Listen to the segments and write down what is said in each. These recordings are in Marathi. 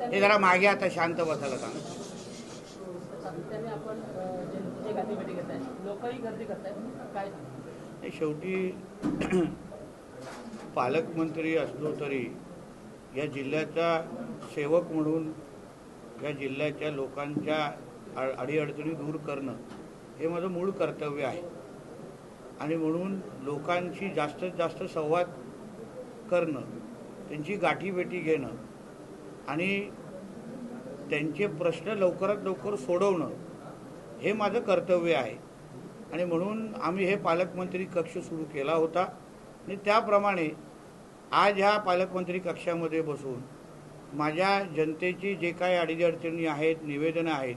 ते जरा मागे आता शांत बसायला सांगा. सातत्याने आपण जनतेची गाठीभेटी घेत आहे, लोकही गर्दी करत आहेत, काय सांगता? शेवटी पालकमंत्री असलो तरी या जिल्ह्याचा सेवक म्हणून या जिल्ह्याच्या लोकांच्या अडीअडचणी दूर करणं हे माझं मूळ कर्तव्य आहे. आणि म्हणून लोकांशी जास्तीत जास्त संवाद करणं, त्यांची गाठीभेटी घेणं आणि त्यांचे प्रश्न लवकरात लवकर सोडवणं हे माझं कर्तव्य आहे. आणि म्हणून आम्ही हे पालकमंत्री कक्ष सुरू केला होता आणि त्याप्रमाणे आज ह्या पालकमंत्री कक्षामध्ये बसून माझ्या जनतेची जे काही अडीअडचणी आहेत, निवेदनं आहेत,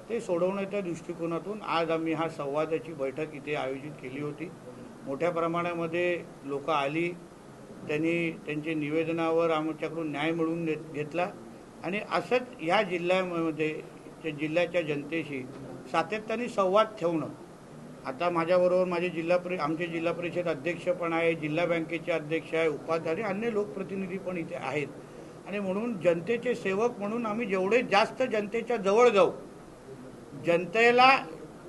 ते सोडवण्याच्या दृष्टिकोनातून आज आम्ही हा संवादाची बैठक इथे आयोजित केली होती. मोठ्या प्रमाणामध्ये लोक आली, त्यांनी त्यांच्या निवेदनावर आमच्याकडून न्याय मिळवून घेतला आणि असंच ह्या जिल्ह्यामध्ये जिल्ह्याच्या जनतेशी सातत्याने संवाद ठेवणं. आता माझ्याबरोबर माझे आमचे जिल्हा परिषद अध्यक्ष पण आहे, जिल्हा बँकेचे अध्यक्ष आहे, उपाध्यक्ष, अन्य लोकप्रतिनिधी पण इथे आहेत. आणि म्हणून जनतेचे सेवक म्हणून आम्ही जेवढे जास्त जनतेच्या जवळ जाऊ, जनतेला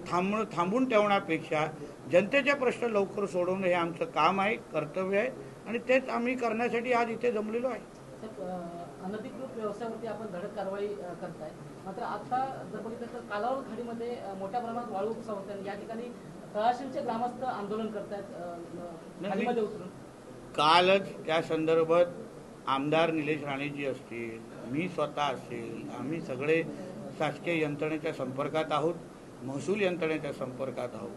थांबून ठेवण्यापेक्षा जनतेचे प्रश्न लवकर सोडवणं हे आमचं काम आहे, कर्तव्य आहे आणि तेच आम्ही करण्यासाठी आज इथे जमलेलो आहे. अनधिकृत व्यवसायावरती आपण धडक कारवाई करताय, मात्र आता जर बघितलं तर कालावड खाडीमध्ये मोठ्या प्रमाणात वाळू उपसा होत आहे. या ठिकाणी तळाशीलचे ग्रामस्थ आंदोलन करतायत खाडीमध्ये उतरून. कालच त्या संदर्भात आमदार निलेश राणेजी असतील, मी स्वतः असेल, आम्ही सगळे शासकीय यंत्रणेच्या संपर्कात आहोत, महसूल यंत्रणेच्या संपर्कात आहोत.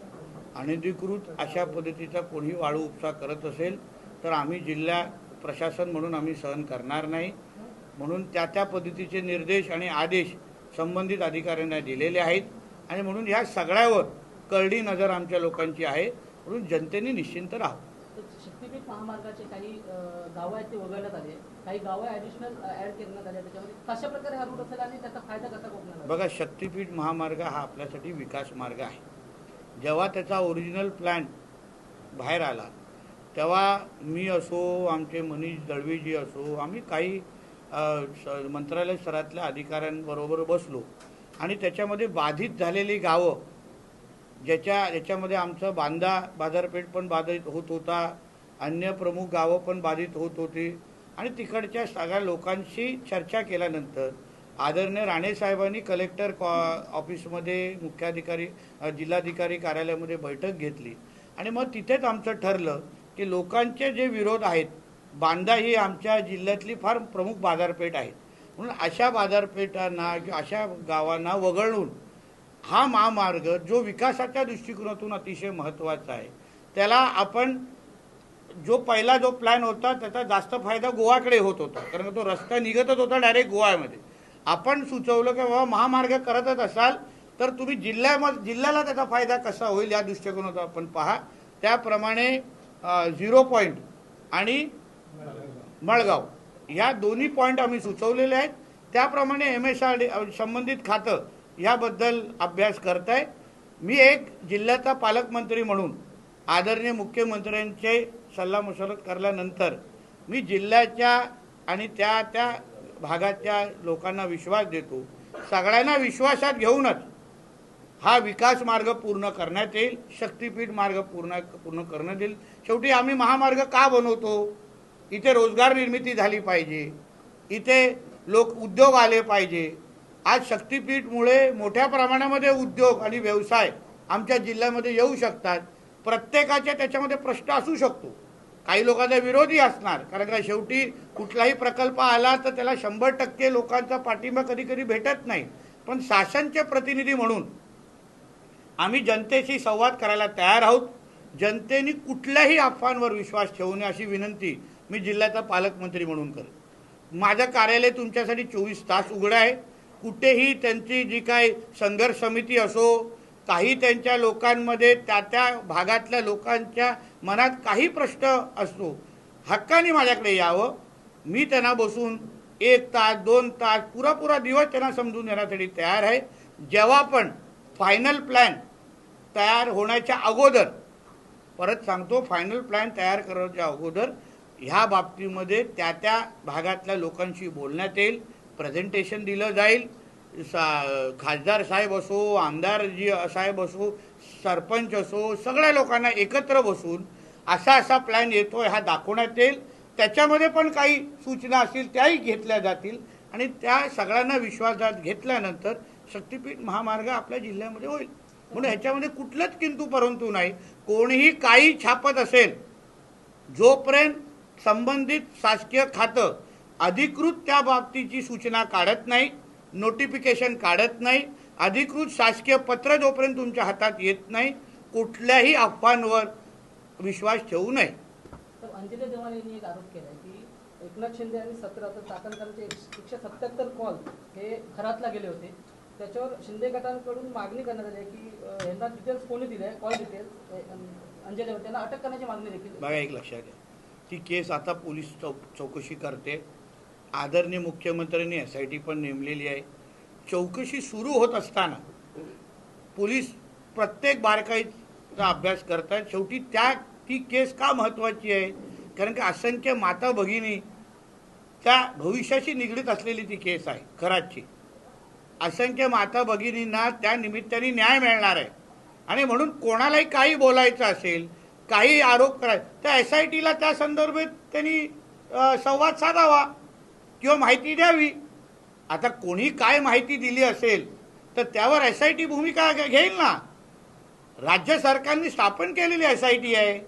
अनधिकृत अशा पद्धतीचा कोणी वाळू उपसा करत असेल तर आम्ही जिल्हा प्रशासन म्हणून आम्ही सहन करणार नाही. म्हणून त्या पद्धतीचे निर्देश आणि आदेश संबंधित अधिकाऱ्यांना दिलेले आहेत आणि म्हणून ह्या सगळ्यावर करडी नजर आमच्या लोकांची आहे. म्हणून जनतेने निश्चिंत राहावं. शक्तीपीठ महामार्गाचे काही गावं आहेत ते वगळण्यात आले, काही गावं ॲडिशनल ॲड करण्यात आले, त्याच्यामध्ये कशा प्रकारे हा रूट असेल आणि त्याचा फायदा कसा कोकणाला? बघा, शक्तीपीठ महामार्ग हा आपल्यासाठी विकास मार्ग आहे. जेव्हा त्याचा ओरिजिनल प्लॅन बाहेर आला तेव्हा मी असो, आमचे मनीष दळवीजी असो, आम्ही काही मंत्रालय स्तरातल्या अधिकाऱ्यांबरोबर बसलो आणि त्याच्यामध्ये बाधित झालेली गावं ज्याच्यामध्ये आमचं बांदा बाजारपेठ पण बाधित होत होता, अन्य प्रमुख गावं पण बाधित होत होती आणि तिकडच्या सगळ्या लोकांशी चर्चा केल्यानंतर आदरणीय राणे साहेबांनी कलेक्टर ऑफिसमध्ये मुख्याधिकारी जिल्हाधिकारी कार्यालयामध्ये बैठक घेतली आणि मग तिथेच आमचं ठरलं की लोकांचे जे विरोध आहेत, बांदा ही आमच्या जिल्ह्यातली फार प्रमुख बाजारपेठ आहे, म्हणून अशा बाजारपेठांना किंवा अशा गावांना वगळून हा महामार्ग जो विकासाच्या दृष्टिकोनातून अतिशय महत्त्वाचा आहे, त्याला आपण पहिला जो प्लॅन होता त्याचा जास्त फायदा गोवाकडे होत होता, कारण तो रस्ता निघतच होता डायरेक्ट गोव्यामध्ये. आपण सुचवलं की बाबा महामार्ग करतच असाल तर तुम्ही जिल्ह्याला त्याचा फायदा कसा होईल या दृष्टिकोनातून आपण पहा. त्याप्रमाणे 0 पॉईंट आणि मळगाव ह्या दोन्ही पॉईंट आम्ही सुचवलेले आहेत. त्याप्रमाणे MSRD संबंधित खातं याबद्दल अभ्यास करत आहे. मी एक जिल्ह्याचा पालकमंत्री म्हणून आदरणीय मुख्यमंत्र्यांचे सल्लामसलत केल्यानंतर मी जिल्ह्याच्या आणि त्या भागाच्या लोकांना विश्वास देतो, सगळ्यांना विश्वासात घेऊनच हा विकास मार्ग पूर्ण करण्यात येईल, शक्तीपीठ मार्ग पूर्ण करण्यात येईल. शेवटी आम्ही महामार्ग का बनवतो? इथे रोजगार निर्मिती झाली पाहिजे, इथे उद्योग आले पाहिजे. आज शक्तीपीठमुळे मोठ्या प्रमाणामध्ये उद्योग आणि व्यवसाय आमच्या जिल्ह्यामध्ये येऊ शकतात. प्रत्येकाच्या त्याच्यामध्ये प्रश्न असू शकतो, काही लोकांचा विरोधी असणार, कारण का शेवटी कुठलाही प्रकल्प आला तर त्याला 100% लोकांचा पाठिंबा कधी कधी भेटत नाही. पण शासनचे प्रतिनिधी म्हणून आम्ही जनतेशी संवाद करायला तयार आहोत. जनतेने कुठल्याही अफवांवर विश्वास ठेवू नये अशी विनंती मी जिल्ह्याचा पालकमंत्री म्हणून करेन. माझं कार्यालय तुमच्यासाठी 24 तास उघडं आहे. कुठेही त्यांची जी काही संघर्ष समिती असो, काही त्यांच्या लोकांमध्ये त्या भागातल्या लोकांच्या मनात काही प्रश्न असतो, हक्काने माझ्याकडे यावं. मी त्यांना बसून 1 तास 2 तास पुरा दिवस त्यांना समजून देण्यासाठी तयार आहे. जेव्हा पण फायनल प्लॅन तयार होण्याच्या अगोदर, परत सांगतो, फायनल प्लॅन तयार करण्याच्या अगोदर ह्या बाबतीमध्ये त्या भागातल्या लोकांशी बोलण्यात येईल, प्रेझेंटेशन दिलं जाईल. खासदार साहेब असो, आमदार जी साहेब असो, सरपंच असो, सगळ्या लोकांना एकत्र बसून असा प्लॅन येतोय हा दाखवण्यात येईल. त्याच्यामध्ये पण काही सूचना असतील त्याही घेतल्या जातील आणि त्या सगळ्यांना विश्वासात घेतल्यानंतर शक्तिपीठ महामार्ग आपल्या जिल्ह्यामध्ये होईल. म्हणून ह्याच्यामध्ये कुठलंच किंतु परंतु नाही. कोणीही काही छापत असेल, जोपर्यंत संबंधित शासकीय खातं अधिकृत त्या बाबतीची सूचना काढत नाही, नोटिफिकेशन काढत नाही, अधिकृत शासकीय पत्र जोपर्यंत तुमच्या हातात येत नाही, कुठल्याही अफवांवर विश्वास ठेवू नये. तर अंजली देवाने यांनी एक आरोप केला की एकनाथ शिंदे आणि 17 तर चाकणकरांचे 177 कॉल हे घरातला गेले होते. त्याच्यावर शिंदे गटांकडून मागणी करण्यात आली आहे की यांना डिटेल्स कोणी दिले आहे, कॉल डिटेल्स अंजली देवा त्यांना अटक करण्याची मागणी देखील. बघा, एक लक्षात घ्या, ती केस आता पोलीस चौकशी करते. आदरणीय मुख्यमंत्र्यांनी SIT पण नेमलेली आहे. चौकशी सुरू होत असताना पोलीस प्रत्येक बारकाईचा अभ्यास करतात. शेवटी ती केस का महत्त्वाची आहे, कारण की असंख्य माता भगिनी त्या भविष्याशी निगडीत असलेली ती केस आहे खराची. असंख्य माता भगिनींना त्या निमित्ताने न्याय मिळणार आहे आणि म्हणून कोणालाही काही बोलायचं असेल, काही आरोप करायचे, तर SITला त्या संदर्भात त्यांनी संवाद साधावा किंवा माहिती द्यावी. आता कोणी काय माहिती दिली असेल तर त्यावर SIT भूमिका घेईल ना. राज्य सरकारने स्थापन केलेली SIT आहे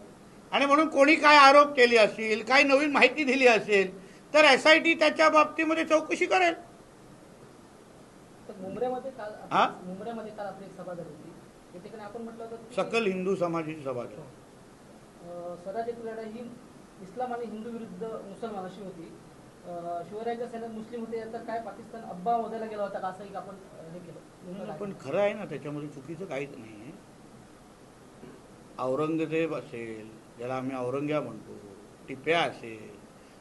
आणि म्हणून कोणी काय आरोप केले असतील, काय नवीन माहिती दिली असेल तर SIT त्याच्या बाबतीमध्ये चौकशी करेल. मुंबईमध्ये काल आपली एक सभा झाली होती. त्या ठिकाणी आपण म्हटलं होतं सकल हिंदू समाजाची सभा झाली. स्वराज्याची लढाई ही इस्लाम आणि हिंदू विरुद्ध मुसलमानाशी होती. शिवरायांच्या सैन्यात मुस्लिम होते, तर काय पाकिस्तान अब्बा मोदायला गेला होता का, असंही आपण हे केलं. पण खरं आहे ना, त्याच्यामध्ये चुकीचं काहीच नाही आहे. औरंगजेब असेल, ज्याला आम्ही औरंग्या म्हणतो, टिप्या असेल,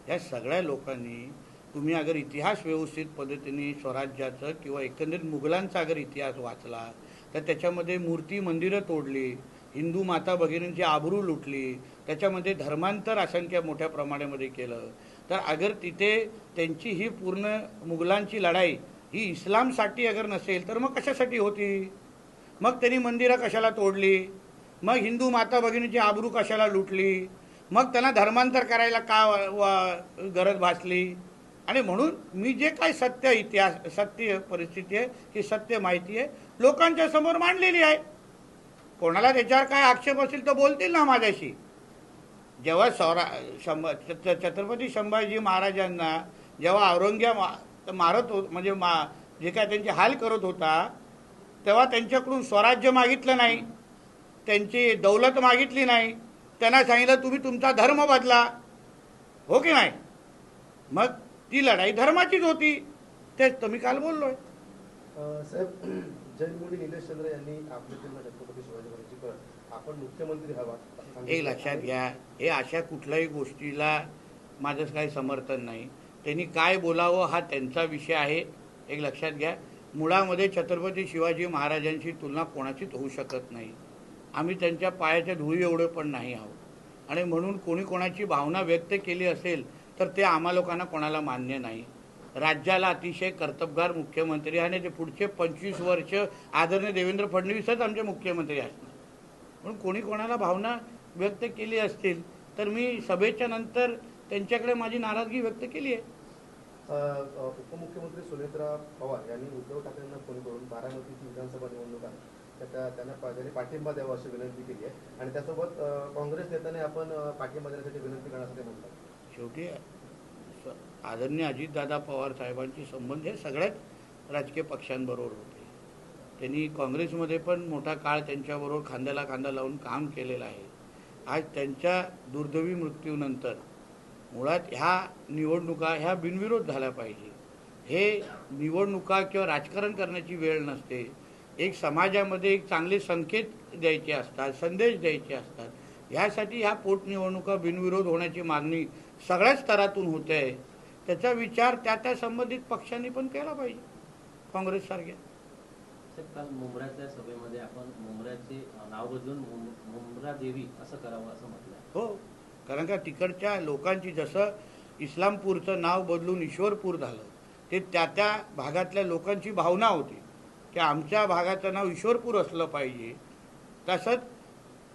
या सगळ्या लोकांनी, तुम्ही अगर इतिहास व्यवस्थित पद्धतीने स्वराज्याचं किंवा एकंदरीत मुघलांचा अगर इतिहास वाचला तर त्याच्यामध्ये मूर्ती मंदिरं तोडली, हिंदू माता भगिनींची आबरू लुटली, त्याच्यामध्ये धर्मांतर असंख्य मोठ्या प्रमाणामध्ये केलं. तर अगर तिथे त्यांची ही पूर्ण मुघलांची लढाई ही इस्लामसाठी अगर नसेल तर मग कशासाठी होती? मग त्यांनी मंदिरं कशाला तोडली? मग हिंदू माता भगिनीची आबरू कशाला लुटली? मग त्यांना धर्मांतर करायला का गरज भासली? आणि म्हणून मी जे काही सत्य इतिहास, सत्य परिस्थिती आहे, ही सत्य माहिती आहे लोकांच्या समोर मांडलेली आहे. कोणाला त्याच्यावर काय आक्षेप असेल तर बोलतील ना माझ्याशी. जेव्हा छत्रपती संभाजी महाराजांना जेव्हा औरंग्या मारत होत, म्हणजे जे काय त्यांचे हाल करत होता, तेव्हा त्यांच्याकडून स्वराज्य मागितलं नाही, त्यांची दौलत मागितली नाही. त्यांना सांगितलं तुम्ही तुमचा धर्म बदला, हो की नाही? मग ती लढाई धर्माचीच होती. तेच तर मी काल बोललोय. साहेब, जयमुडी निलेश चंद्र यांनी आपल्या छत्रपती शिवाजी महाराजांची परत आपण मुख्यमंत्री हवा. एक लक्षात घ्या, हे अशा कुठल्याही गोष्टीला माझं काही समर्थन नाही. त्यांनी काय बोलावं हा त्यांचा विषय आहे. एक लक्षात घ्या, मुळामध्ये छत्रपती शिवाजी महाराजांची तुलना कोणाचीच होऊ शकत नाही. आम्ही त्यांच्या पायाच्या धुळी एवढं पण नाही आहोत आणि म्हणून कोणी कोणाची भावना व्यक्त केली असेल तर ते आम्हा लोकांना कोणाला मान्य नाही. राज्याला अतिशय कर्तबगार मुख्यमंत्री आणि ते पुढचे 25 वर्ष आदरणीय देवेंद्र फडणवीसच आमचे मुख्यमंत्री असणार. म्हणून कोणी कोणाला भावना व्यक्त केली असतील तर मी सभेच्या नंतर त्यांच्याकडे माझी नाराजगी व्यक्त केली आहे. उपमुख्यमंत्री सुनेत्रा पवार यांनी उद्धव ठाकरेंना फोन करून बारामतीची विधानसभा निवडणूक आहे त्यांनी पाठिंबा द्यावा अशी विनंती केली आहे आणि त्यासोबत काँग्रेस नेत्याने आपण पाठिंबा देण्यासाठी विनंती करण्यासाठी म्हणतात. शेवटी आदरणीय अजितदादा पवार साहेबांचे संबंध हे सगळ्याच राजकीय पक्षांबरोबर होते. त्यांनी काँग्रेसमध्ये पण मोठा काळ त्यांच्याबरोबर खांद्याला खांदा लावून काम केलेलं आहे. आज त्यांच्या दुर्दैवी मृत्यूनंतर मुळात ह्या निवडणुका ह्या बिनविरोध झाल्या पाहिजे. हे निवडणुका किंवा राजकारण करण्याची वेळ नसते. एक समाजामध्ये एक चांगले संकेत द्यायचे असतात, संदेश द्यायचे असतात. ह्यासाठी ह्या पोटनिवडणुका बिनविरोध होण्याची मागणी सगळ्याच स्तरातून होते आहे. त्याचा विचार त्या संबंधित पक्षांनी पण केला पाहिजे, काँग्रेससारख्या. काल मुंब्र्याच्या सभेमध्ये आपण मुंब्र्याचे नाव बदलून मुंब्रा देवी असं करावं असं म्हटलं. हो, कारण का तिकडच्या लोकांची, जसं इस्लामपूरचं नाव बदलून ईश्वरपूर झालं ते त्या भागातल्या लोकांची भावना होती की आमच्या भागाचं नाव ईश्वरपूर असलं पाहिजे. तसंच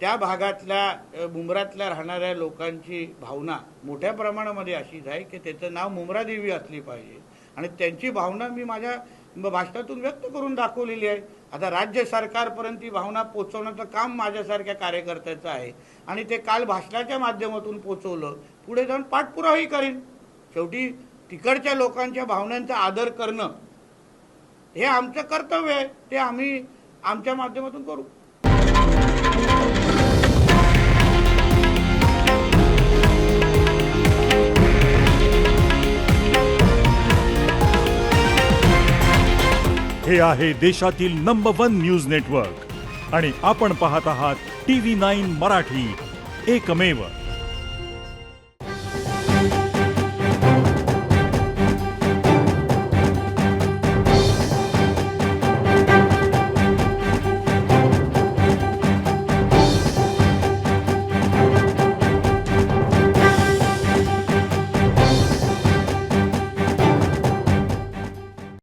त्या भागातल्या मुंब्रातल्या राहणाऱ्या लोकांची भावना मोठ्या प्रमाणामध्ये अशीच आहे की त्याचं नाव मुंब्रादेवी असली पाहिजे आणि त्यांची भावना मी माझ्या भाषणातून व्यक्त करून दाखवलेली आहे. आता राज्य सरकारपर्यंत ती भावना पोचवण्याचं काम माझ्यासारख्या कार्यकर्त्याचं आहे आणि ते काल भाषणाच्या माध्यमातून पोचवलं. पुढे जाऊन पाठपुरावाही करीन. शेवटी तिकडच्या लोकांच्या भावनांचा आदर करणं हे आमचं कर्तव्य आहे. ते आम्ही आमच्या माध्यमातून करू. हे आहे देशातील नंबर 1 न्यूज नेटवर्क आणि आपण पाहत आहात TV9 मराठी, एकमेव.